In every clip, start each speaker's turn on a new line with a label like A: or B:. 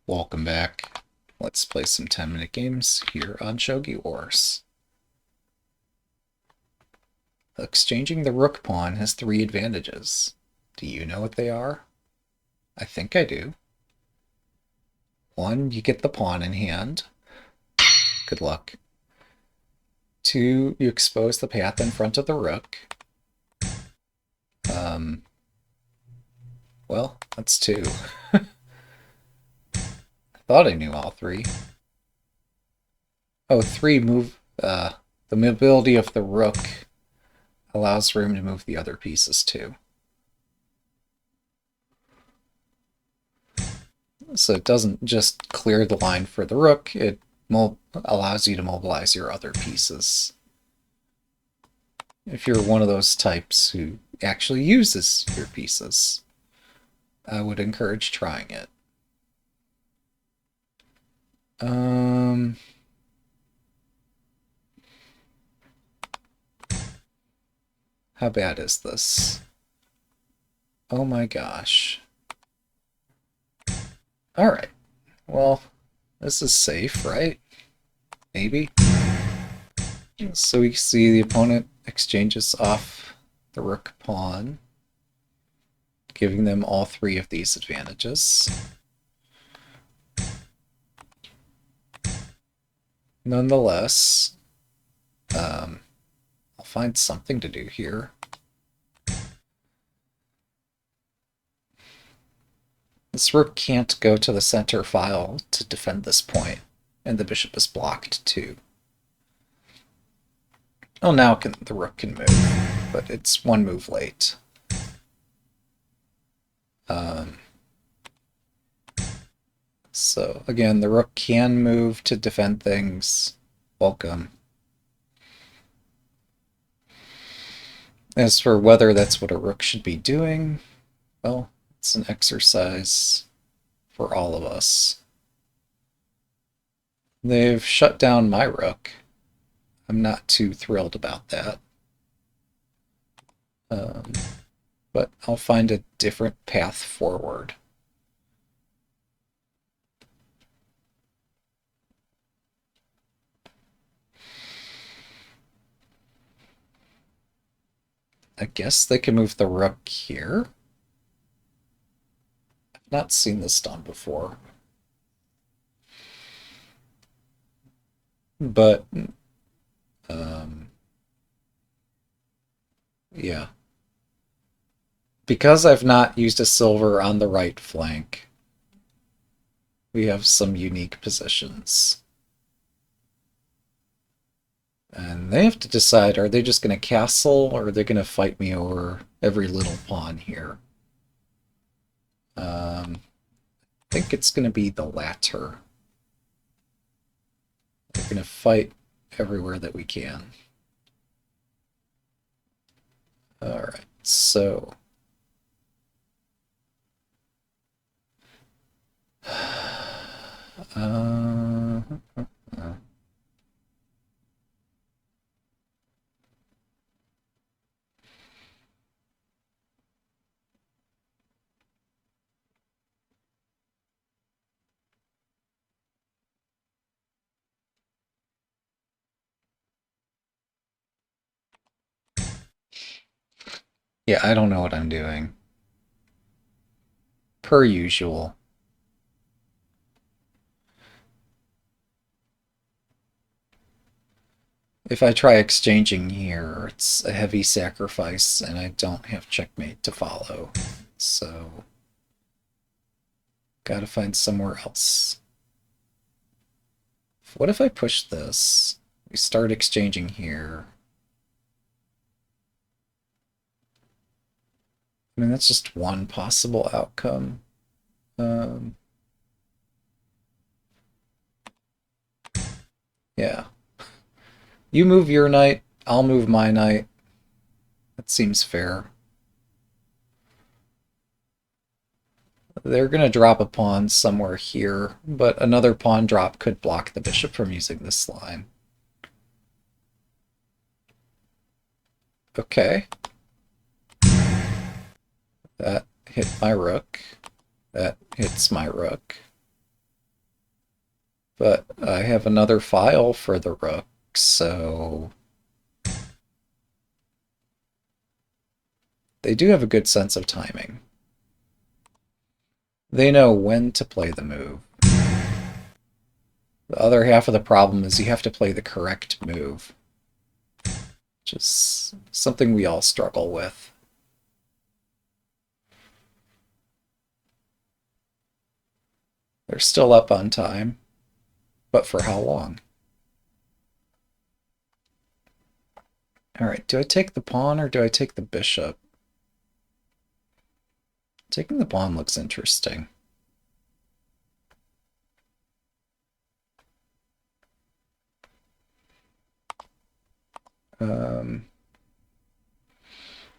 A: Welcome back. Let's play some 10-minute games here on Shogi Wars. Exchanging the rook pawn has 3 advantages. Do you know what they are? I think I do. 1, you get the pawn in hand. Good luck. 2, you expose the path in front of the rook. Well, that's 2. I thought I knew all 3. Oh, 3, move, the mobility of the rook allows room to move the other pieces too. So it doesn't just clear the line for the rook, it allows you to mobilize your other pieces. If you're one of those types who actually uses your pieces, I would encourage trying it. How bad is this? Oh my gosh. Alright. Well, this is safe, right? Maybe? So we see the opponent exchanges off the rook pawn, giving them all 3 of these advantages. Nonetheless, I'll find something to do here. This rook can't go to the center file to defend this point, and the bishop is blocked too. Oh, now the rook can move, but it's 1 move late. So again, the rook can move to defend things. Welcome. As for whether that's what a rook should be doing, well, it's an exercise for all of us. They've shut down my rook. I'm not too thrilled about that. But I'll find a different path forward. I guess they can move the rook here. I've not seen this done before. But, yeah. Because I've not used a silver on the right flank, we have some unique positions. And they have to decide, are they just going to castle, or are they going to fight me over every little pawn here? I think it's going to be the latter. We're going to fight everywhere that we can. Alright, so... yeah, I don't know what I'm doing. Per usual. If I try exchanging here, it's a heavy sacrifice, and I don't have checkmate to follow. So, gotta find somewhere else. What if I push this? We start exchanging here. I mean, that's just one possible outcome. Yeah. You move your knight, I'll move my knight. That seems fair. They're going to drop a pawn somewhere here, but another pawn drop could block the bishop from using this line. Okay. That hit my rook. That hits my rook. But I have another file for the rook, so they do have a good sense of timing. They know when to play the move. The other half of the problem is you have to play the correct move, which is something we all struggle with. They're still up on time, but for how long? Alright, do I take the pawn or do I take the bishop? Taking the pawn looks interesting.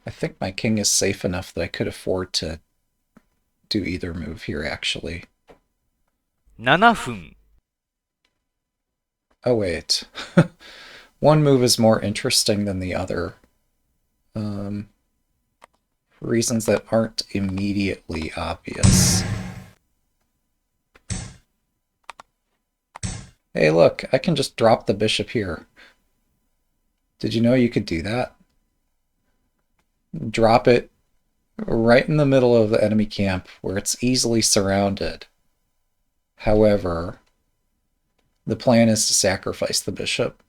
A: I think my king is safe enough that I could afford to do either move here, actually.
B: 7分。
A: Oh, wait. One move is more interesting than the other. For reasons that aren't immediately obvious. Hey, look, I can just drop the bishop here. Did you know you could do that? Drop it right in the middle of the enemy camp where it's easily surrounded. However, the plan is to sacrifice the bishop.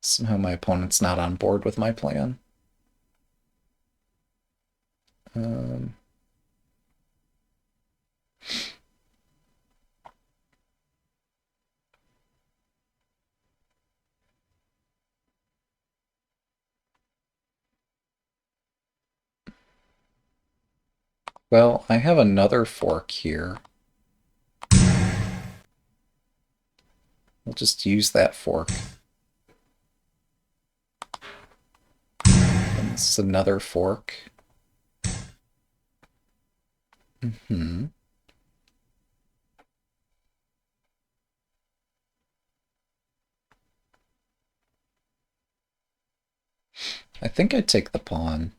A: Somehow my opponent's not on board with my plan. Um, well, I have another fork here. We'll just use that fork. And this is another fork. I think I'd take the pawn.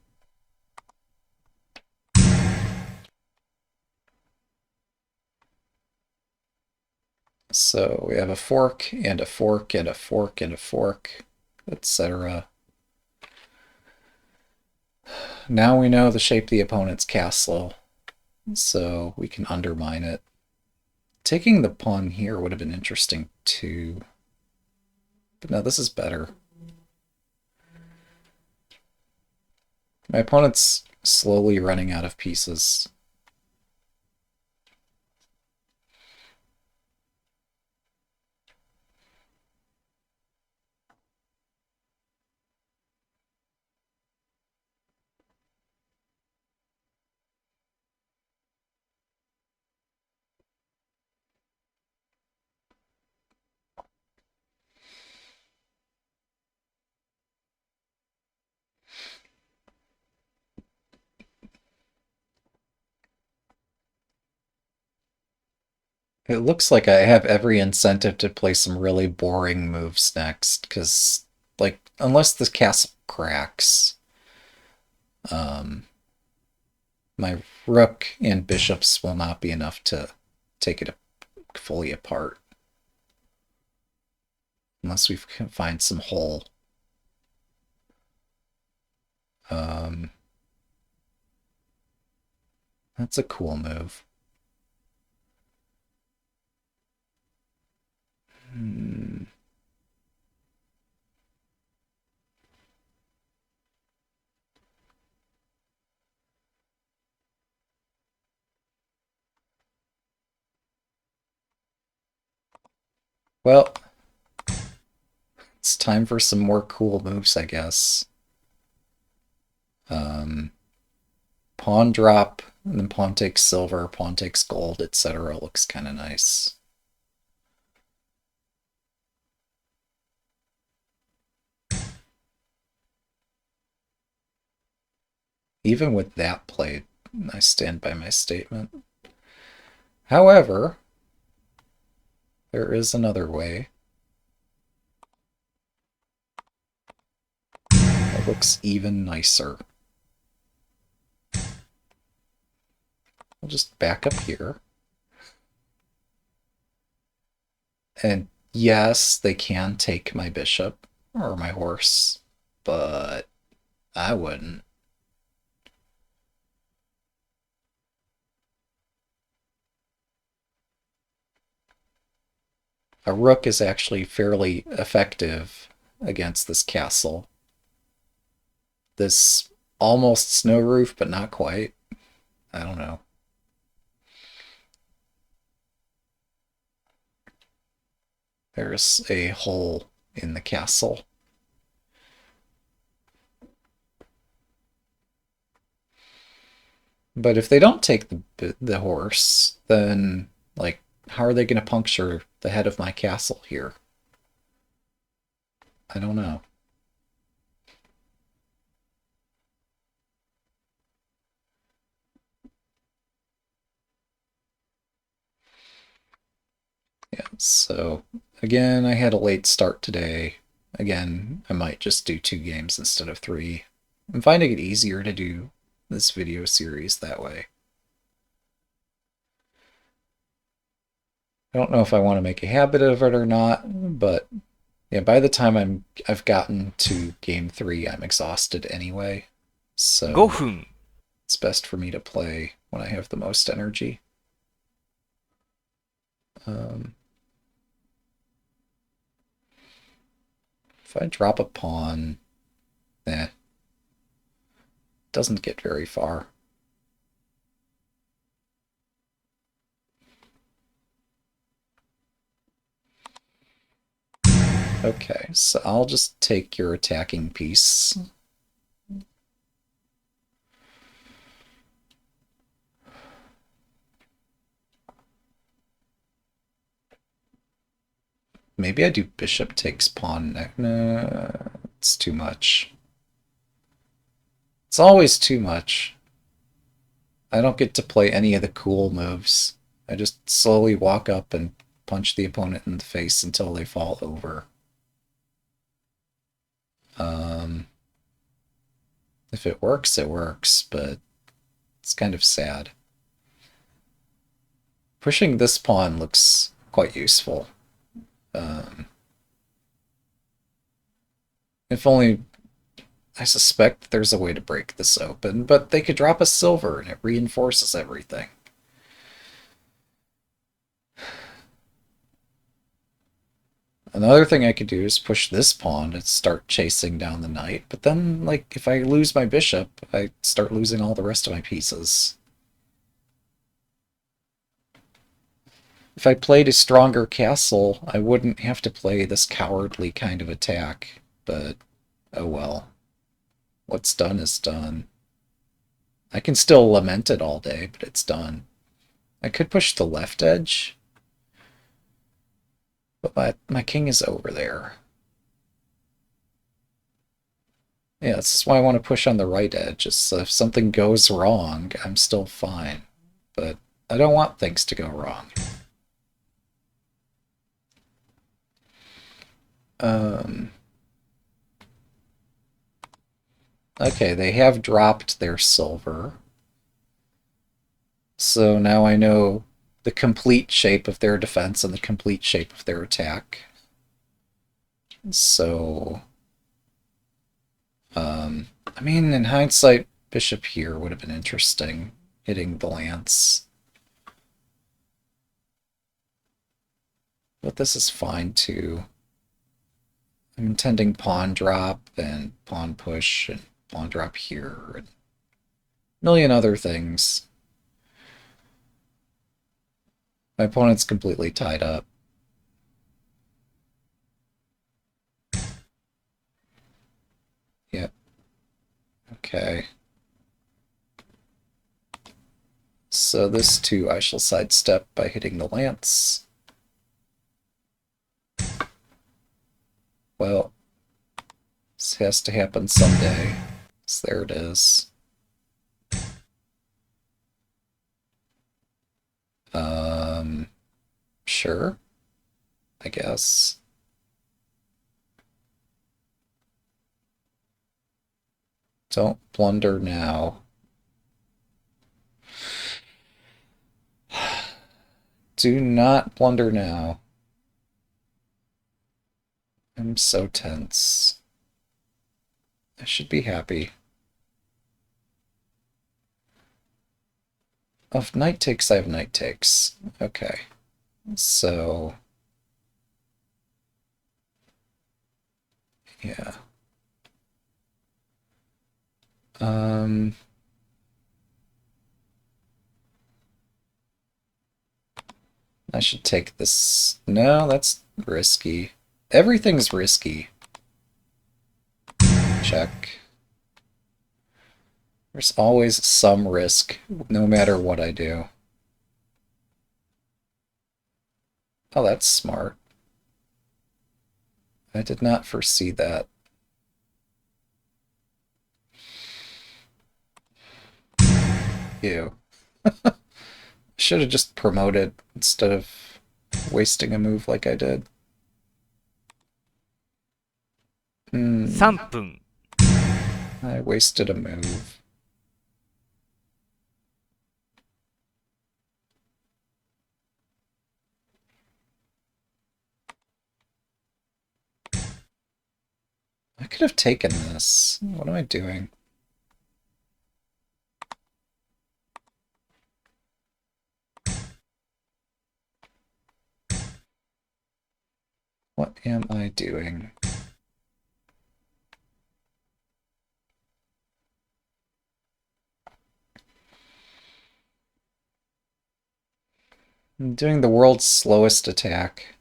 A: So we have a fork and a fork and a fork and a fork, etc. Now we know the shape of the opponent's castle, so we can undermine it. Taking the pawn here would have been interesting too. But no, this is better. My opponent's slowly running out of pieces. It looks like I have every incentive to play some really boring moves next, because, like, unless the castle cracks, my rook and bishops will not be enough to take it fully apart. Unless we can find some hole. That's a cool move. Well, it's time for some more cool moves, I guess. Pawn drop, and then pawn takes silver, pawn takes gold, etc. Looks kind of nice. Even with that played, I stand by my statement. However, there is another way. looks even nicer. We'll just back up here. And yes, they can take my bishop or my horse, but I wouldn't. A rook is actually fairly effective against this castle. This almost snow roof, but not quite. I don't know. There's a hole in the castle. But if they don't take the horse, then, like, how are they going to puncture the head of my castle here? I don't know. Yeah, so again, I had a late start today. Again, I might just do 2 games instead of 3. I'm finding it easier to do this video series that way. I don't know if I want to make a habit of it or not, but yeah, by the time I've gotten to game 3, I'm exhausted anyway. So
B: 5分
A: it's best for me to play when I have the most energy. If I drop a pawn, doesn't get very far. Okay, so I'll just take your attacking piece. Maybe I do bishop takes pawn. No, it's too much. It's always too much. I don't get to play any of the cool moves. I just slowly walk up and punch the opponent in the face until they fall over. If it works, but it's kind of sad. Pushing this pawn looks quite useful. If only... I suspect there's a way to break this open, but they could drop a silver and it reinforces everything. Another thing I could do is push this pawn and start chasing down the knight, but then, like, if I lose my bishop, I start losing all the rest of my pieces. If I played a stronger castle, I wouldn't have to play this cowardly kind of attack, but oh well. What's done is done. I can still lament it all day, but it's done. I could push the left edge, but my king is over there. Yeah, this is why I want to push on the right edge. So if something goes wrong, I'm still fine. But I don't want things to go wrong. Okay, they have dropped their silver. So now I know the complete shape of their defense and the complete shape of their attack. So, I mean, in hindsight, bishop here would have been interesting, hitting the lance. But this is fine too. I'm intending pawn drop and pawn push and pawn drop here and a million other things. My opponent's completely tied up. Yep. Okay. So this too I shall sidestep by hitting the lance. Well, this has to happen someday. So there it is. Sure. I guess. Don't blunder now. Do not blunder now. I'm so tense. I should be happy. Of knight takes, I have knight takes. Okay. So... yeah. I should take this. No, that's risky. Everything's risky. Check. There's always some risk, no matter what I do. Oh, that's smart. I did not foresee that. Ew. Should have just promoted instead of wasting a move like I did.
B: 3分
A: I wasted a move. I could have taken this. What am I doing? What am I doing? I'm doing the world's slowest attack.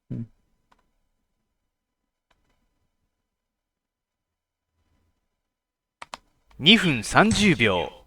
A: Hmm.
B: 2分30秒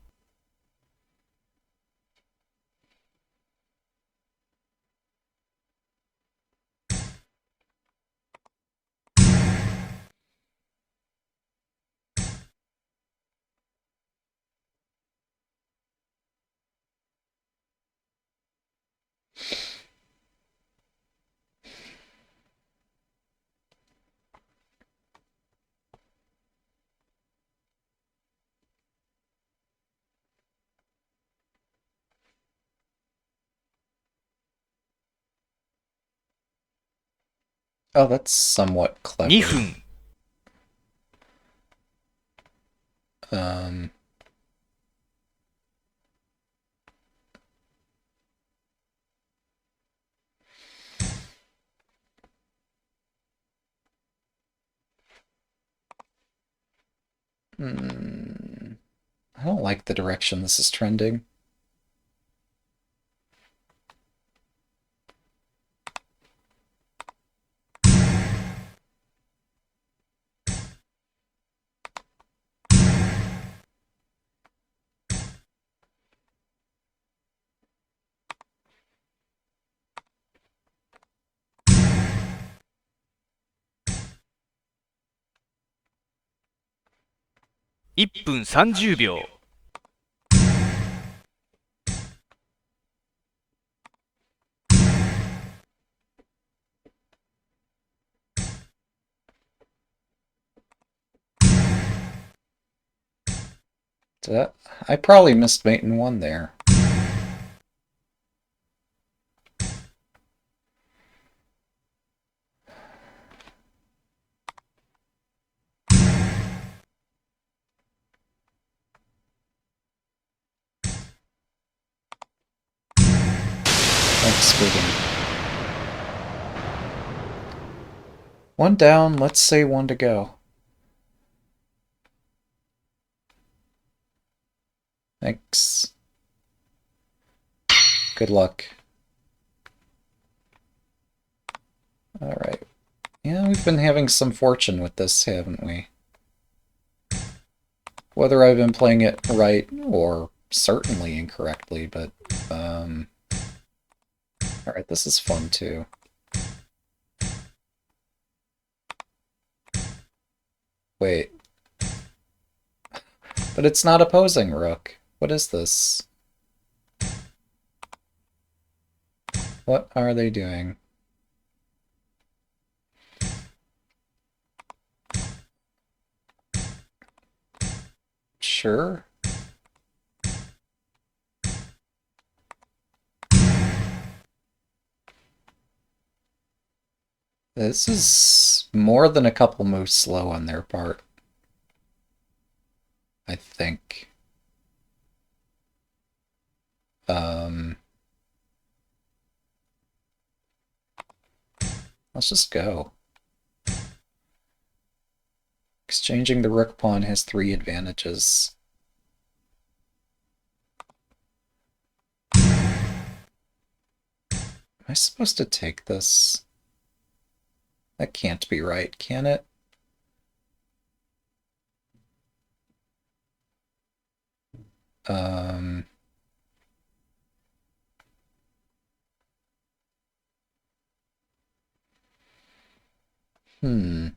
A: Oh, that's somewhat clever.
B: 2分
A: Um, I don't like the direction this is trending.1
B: 分30秒
A: I probably missed mate in one there. Thanks, Squiggy. One down, let's say one to go. Thanks. Good luck. Alright. Yeah, we've been having some fortune with this, haven't we? Whether I've been playing it right or certainly incorrectly, but, alright, this is fun too. Wait. But it's not opposing rook. What is this? What are they doing? Sure. This is more than a couple moves slow on their part, I think. Let's just go. Exchanging the rook pawn has 3 advantages. Am I supposed to take this? That can't be right, can it? Hmm.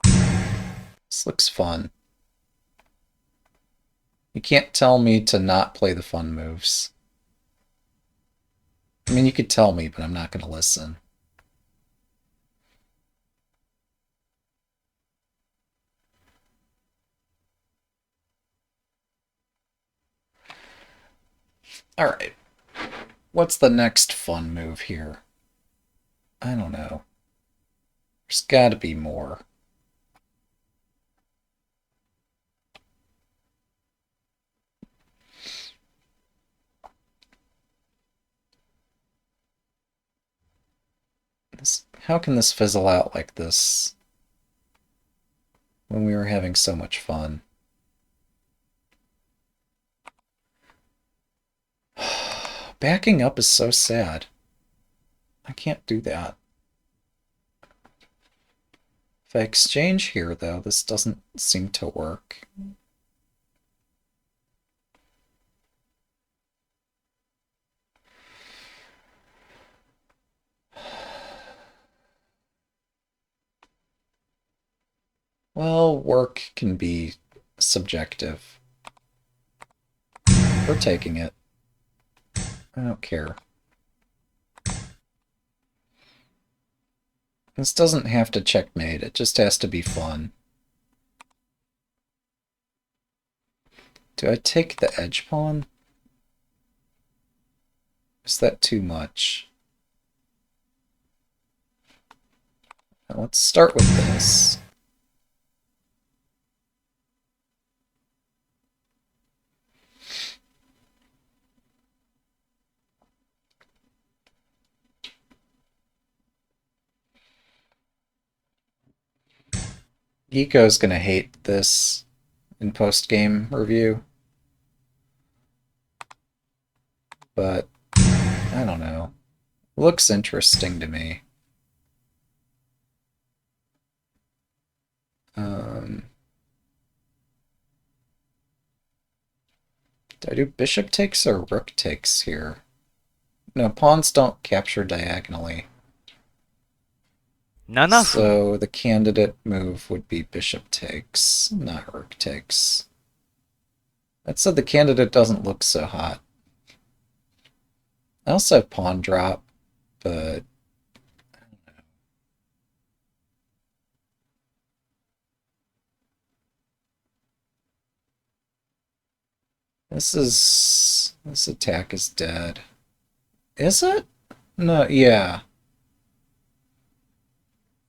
A: This looks fun. You can't tell me to not play the fun moves. I mean, you could tell me, but I'm not going to listen. Alright. What's the next fun move here? I don't know. There's gotta be more. How can this fizzle out like this when we were having so much fun? Backing up is so sad. I can't do that. If I exchange here, though, this doesn't seem to work. Well, work can be subjective. We're taking it. I don't care. This doesn't have to checkmate, it just has to be fun. Do I take the edge pawn? Is that too much? Now let's start with this. Geeko's gonna hate this in post-game review. But, I don't know. Looks interesting to me. Do I do bishop takes or rook takes here? No, pawns don't capture diagonally.
B: 7分、
A: So the candidate move would be bishop takes, not rook takes. That said, the candidate doesn't look so hot. I also have pawn drop, but I don't know. This attack is dead. Is it? No, yeah.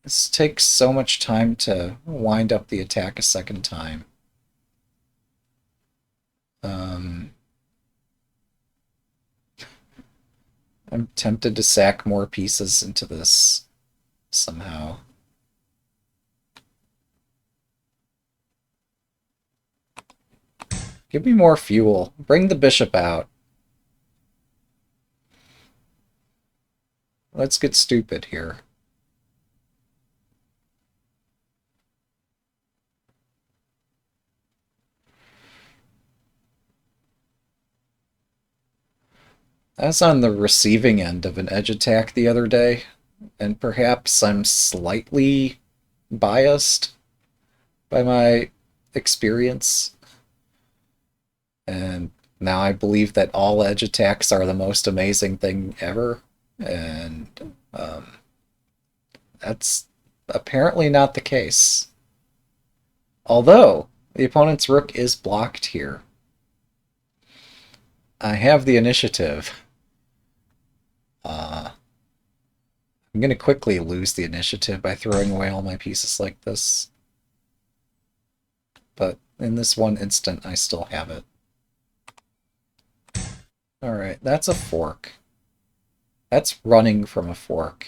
A: This takes so much time to wind up the attack a second time. I'm tempted to sack more pieces into this somehow. Give me more fuel. Bring the bishop out. Let's get stupid here. I was on the receiving end of an edge attack the other day, and perhaps I'm slightly biased by my experience. And Now I believe that all edge attacks are the most amazing thing ever, and that's apparently not the case. Although, the opponent's rook is blocked here. I have the initiative. I'm going to quickly lose the initiative by throwing away all my pieces like this. But in this one instant, I still have it. Alright, that's a fork. That's running from a fork.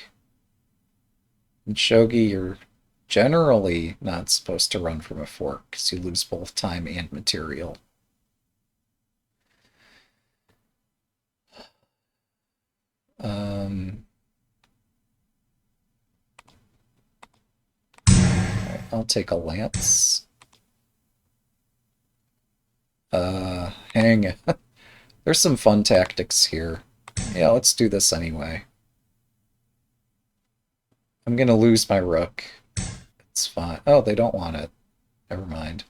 A: In Shogi, you're generally not supposed to run from a fork, because you lose both time and material. I'll take a lance. Hang. There's some fun tactics here. Yeah, let's do this anyway. I'm gonna lose my rook. It's fine. Oh, they don't want it. Never mind.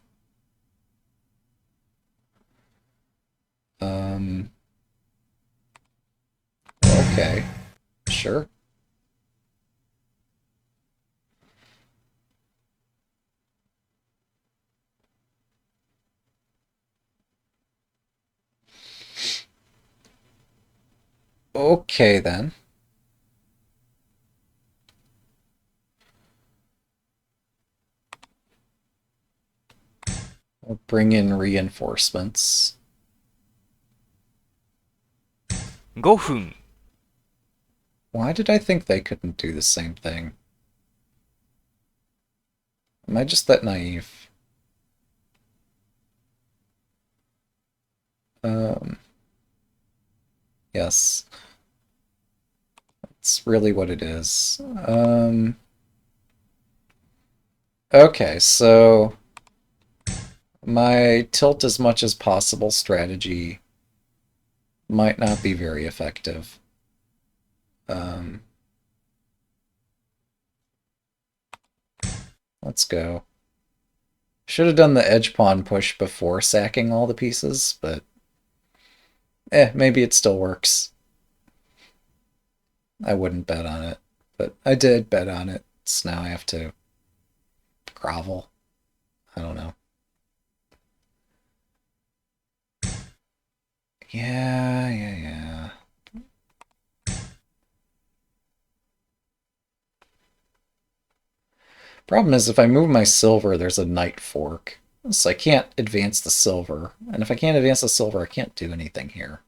A: Okay. Sure. Okay, then. We'll bring in reinforcements.
B: 5分
A: Why did I think they couldn't do the same thing? Am I just that naive? Yes. That's really what it is. Okay, so my tilt as much as possible strategy might not be very effective. Let's go. Should have done the edge pawn push before sacking all the pieces, but maybe it still works. I wouldn't bet on it, but I did bet on it, so now I have to grovel. I don't know. Yeah. Problem is, if I move my silver, there's a knight fork. So I can't advance the silver. And if I can't advance the silver, I can't do anything here.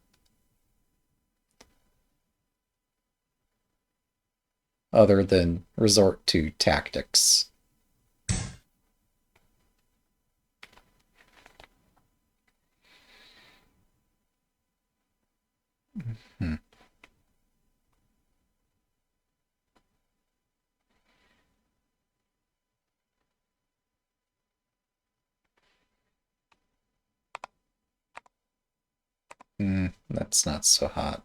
A: Other than resort to tactics. Hmm. That's not so hot.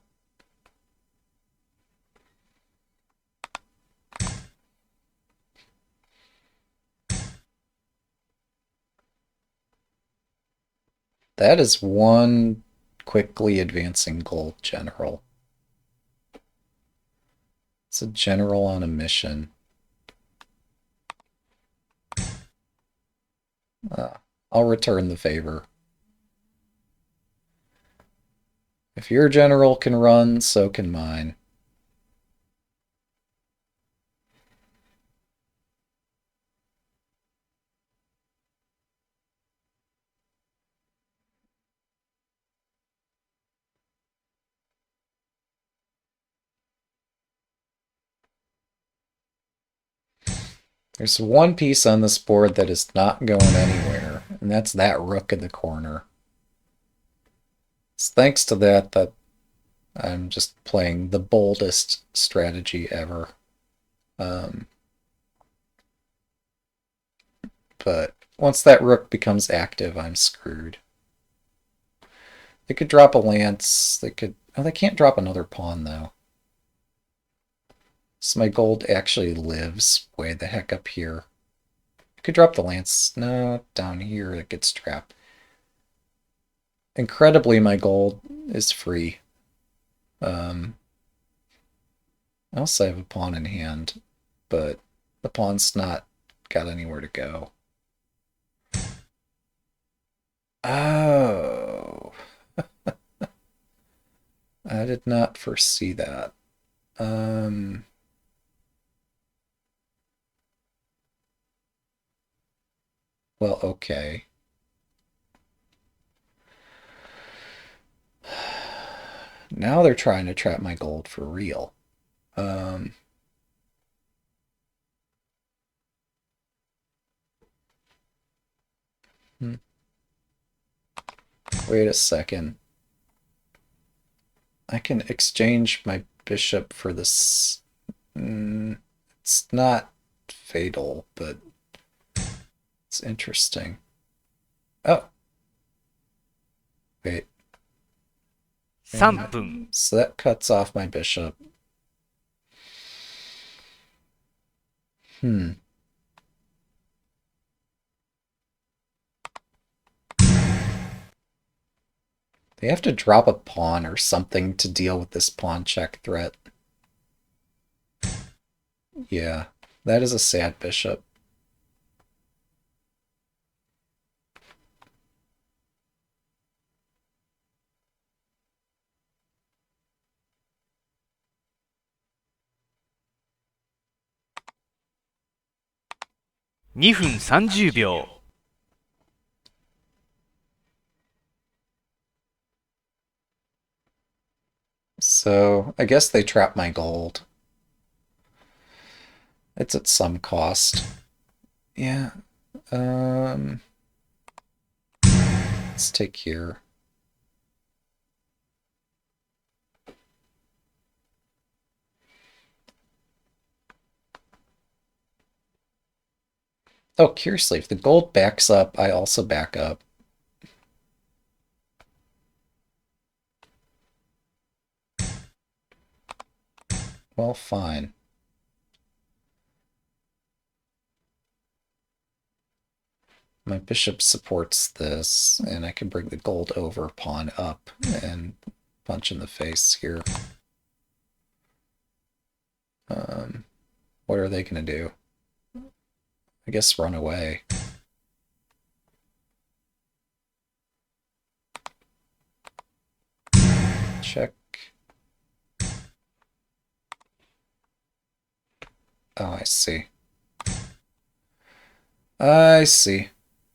A: That is one quickly advancing gold general. It's a general on a mission. I'll return the favor. If your general can run, so can mine. There's one piece on this board that is not going anywhere, and that's that rook in the corner. It's thanks to that that I'm just playing the boldest strategy ever. But once that rook becomes active, I'm screwed. They could drop a lance. They could... Oh, they can't drop another pawn, though. So my gold actually lives way the heck up here. I could drop the lance. No, down here it gets trapped. incredibly, my gold is free. I also have a pawn in hand, but the pawn's not got anywhere to go. Oh. I did not foresee that. Well, okay. Now they're trying to trap my gold for real. Um, hmm. Wait a second. I can exchange my bishop for this. It's not fatal, but it's interesting. Oh. Wait.
B: 3分。
A: So that cuts off my bishop. Hmm. They have to drop a pawn or something to deal with this pawn check threat. Yeah, that is a sad bishop.2
B: 分30秒。
A: So I guess they trap my gold. It's at some cost. Yeah. Let's take here. Oh, curiously, if the gold backs up, I also back up. Well, fine. My bishop supports this, and I can bring the gold over, pawn up, and punch in the face here. What are they going to do? I guess run away. Check. Oh, I see. I see.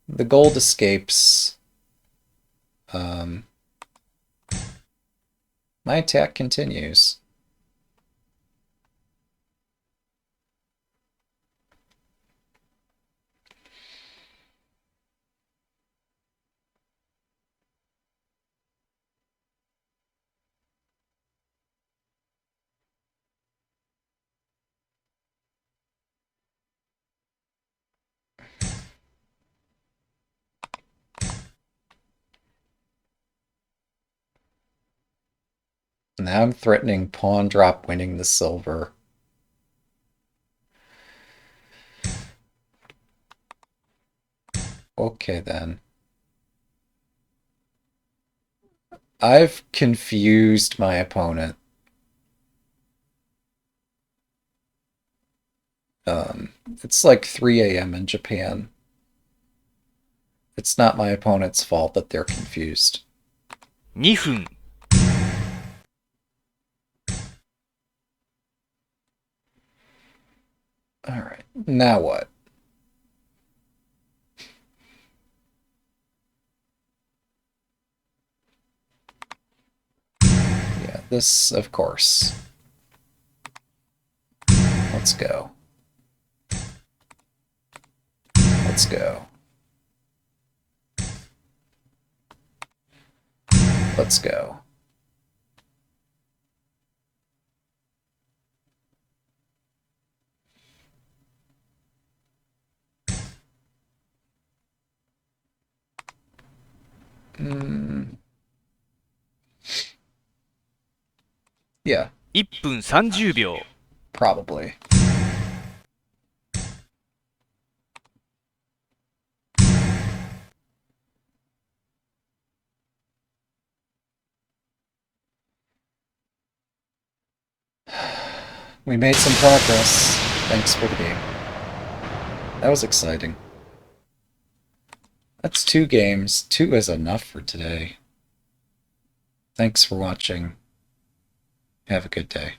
A: The gold escapes. My attack continues. Now I'm threatening pawn drop winning the silver. Okay, then. I've confused my opponent. It's like 3 a.m. in Japan. It's not my opponent's fault that they're confused.
B: 2分。
A: Alright, now what? Yeah, this, of course. Let's go. Let's go. Let's go. Yeah,
B: 1分30秒。
A: probably. we made some progress. Thanks for the game. That was exciting. That's 2 games. 2 is enough for today. Thanks for watching. Have a good day.